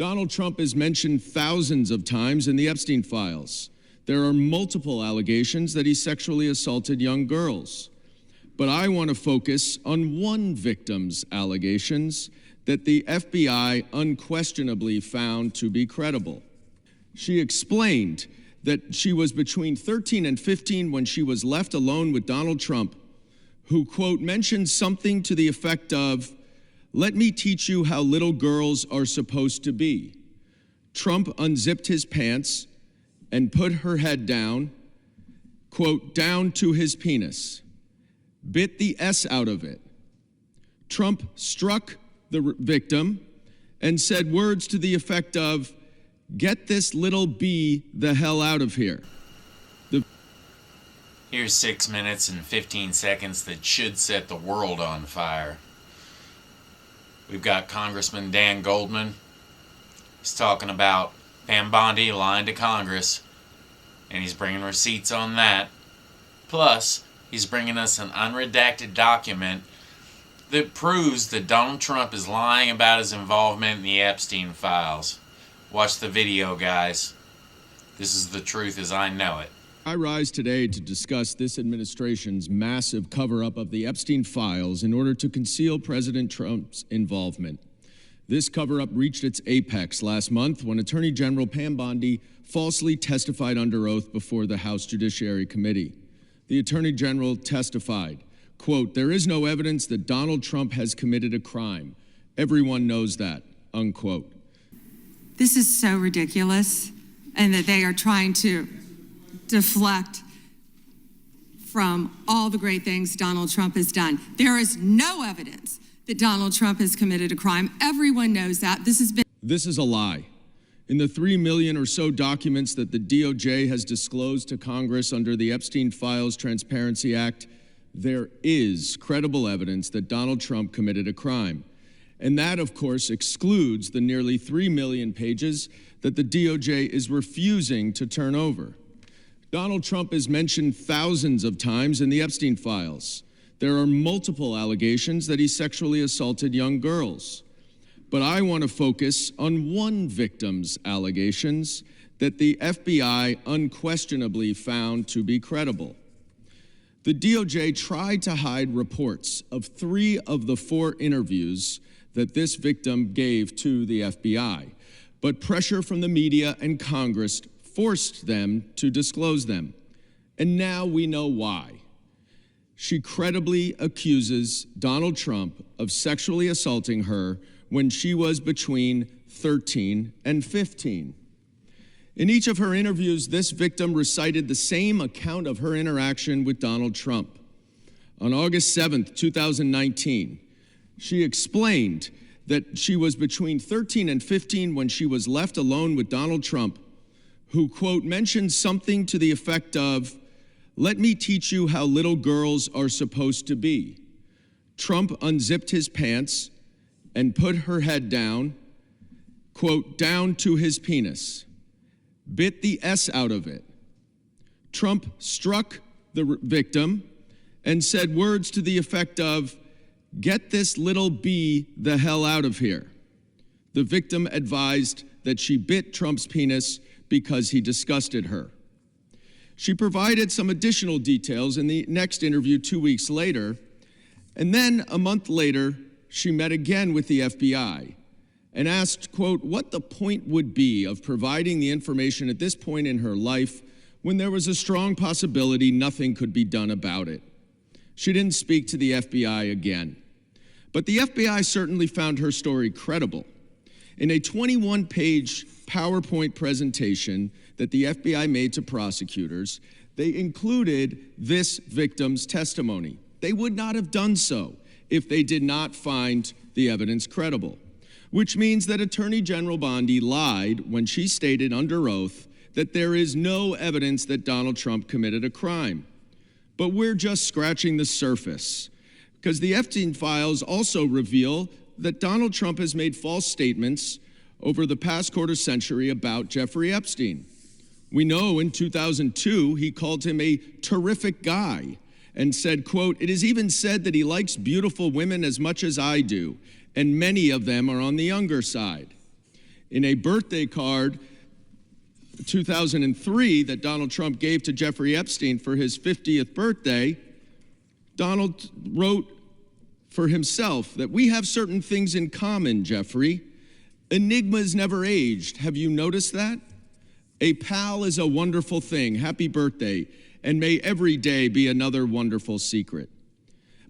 Donald Trump is mentioned thousands of times in the Epstein files. There are multiple allegations that he sexually assaulted young girls. But I want to focus on one victim's allegations that the FBI unquestionably found to be credible. She explained that she was between 13 and 15 when she was left alone with Donald Trump, who, quote, mentioned something to the effect of, "Let me teach you how little girls are supposed to be." Trump unzipped his pants and put her head down, quote, down to his penis, bit the S out of it. Trump struck the victim and said words to the effect of, "Get this little B the hell out of here." Here's 6 minutes and 15 seconds that should set the world on fire. We've got Congressman Dan Goldman. He's talking about Pam Bondi lying to Congress, and he's bringing receipts on that. Plus, he's bringing us an unredacted document that proves that Donald Trump is lying about his involvement in the Epstein files. Watch the video, guys. This is the truth as I know it. I rise today to discuss this administration's massive cover-up of the Epstein files in order to conceal President Trump's involvement. This cover-up reached its apex last month when Attorney General Pam Bondi falsely testified under oath before the House Judiciary Committee. The Attorney General testified, quote, "There is no evidence that Donald Trump has committed a crime. Everyone knows that," unquote. This is so ridiculous, and that they are trying to deflect from all the great things Donald Trump has done. There is no evidence that Donald Trump has committed a crime. Everyone knows that. This is a lie. In the 3 million or so documents that the DOJ has disclosed to Congress under the Epstein Files Transparency Act, there is credible evidence that Donald Trump committed a crime. And that, of course, excludes the nearly 3 million pages that the DOJ is refusing to turn over. Donald Trump is mentioned thousands of times in the Epstein files. There are multiple allegations that he sexually assaulted young girls. But I want to focus on one victim's allegations that the FBI unquestionably found to be credible. The DOJ tried to hide reports of 3 of the 4 interviews that this victim gave to the FBI, but pressure from the media and Congress forced them to disclose them. And now we know why. She credibly accuses Donald Trump of sexually assaulting her when she was between 13 and 15. In each of her interviews, this victim recited the same account of her interaction with Donald Trump. On August 7th, 2019, she explained that she was between 13 and 15 when she was left alone with Donald Trump, who, quote, mentioned something to the effect of, "Let me teach you how little girls are supposed to be." Trump unzipped his pants and put her head down, quote, down to his penis, bit the S out of it. Trump struck the victim and said words to the effect of, "Get this little B the hell out of here." The victim advised that she bit Trump's penis because he disgusted her. She provided some additional details in the next interview 2 weeks later, and then a month later, she met again with the FBI and asked, quote, what the point would be of providing the information at this point in her life when there was a strong possibility nothing could be done about it. She didn't speak to the FBI again. But the FBI certainly found her story credible. In a 21-page PowerPoint presentation that the FBI made to prosecutors, they included this victim's testimony. They would not have done so if they did not find the evidence credible, which means that Attorney General Bondi lied when she stated under oath that there is no evidence that Donald Trump committed a crime. But we're just scratching the surface, because the Epstein files also reveal that Donald Trump has made false statements over the past quarter century about Jeffrey Epstein. We know in 2002, he called him a terrific guy and said, quote, "It is even said that he likes beautiful women as much as I do, and many of them are on the younger side." In a birthday card, 2003, that Donald Trump gave to Jeffrey Epstein for his 50th birthday, Donald wrote for himself that we have certain things in common, Jeffrey. Enigmas never aged. Have you noticed that? A pal is a wonderful thing. Happy birthday. And may every day be another wonderful secret.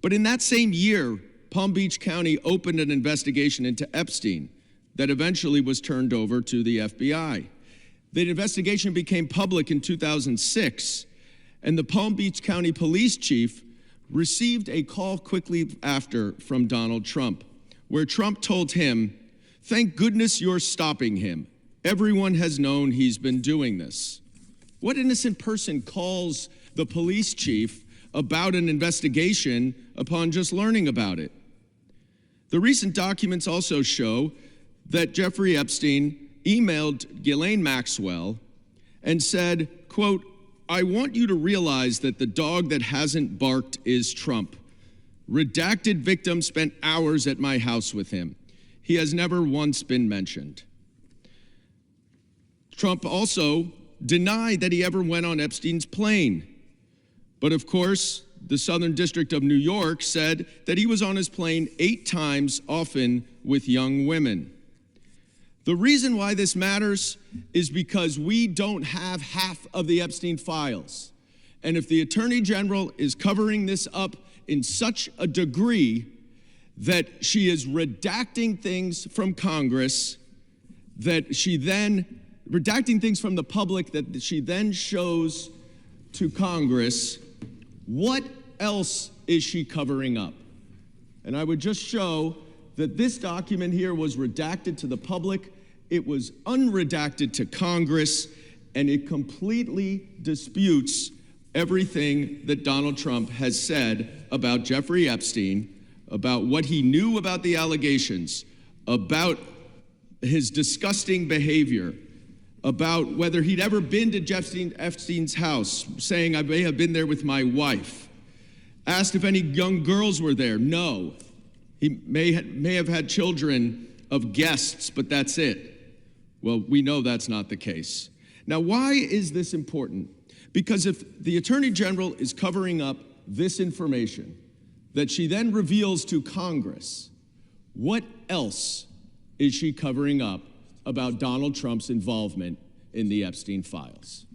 But in that same year, Palm Beach County opened an investigation into Epstein that eventually was turned over to the FBI. The investigation became public in 2006, and the Palm Beach County police chief received a call quickly after from Donald Trump, where Trump told him, "Thank goodness you're stopping him. Everyone has known he's been doing this." What innocent person calls the police chief about an investigation upon just learning about it? The recent documents also show that Jeffrey Epstein emailed Ghislaine Maxwell and said, quote, "I want you to realize that the dog that hasn't barked is Trump. Redacted victim spent hours at my house with him. He has never once been mentioned." Trump also denied that he ever went on Epstein's plane. But of course, the Southern District of New York said that he was on his plane 8 times, often with young women. The reason why this matters is because we don't have half of the Epstein files. And if the Attorney General is covering this up in such a degree that she is redacting things from Congress, that she then, redacting things from the public that she then shows to Congress, what else is she covering up? And I would just show that this document here was redacted to the public, it was unredacted to Congress, and it completely disputes everything that Donald Trump has said about Jeffrey Epstein, about what he knew about the allegations, about his disgusting behavior, about whether he'd ever been to Epstein's house, saying, "I may have been there with my wife." Asked if any young girls were there. No. He may have had children of guests, but that's it. Well, we know that's not the case. Now, why is this important? Because if the Attorney General is covering up this information that she then reveals to Congress, what else is she covering up about Donald Trump's involvement in the Epstein files?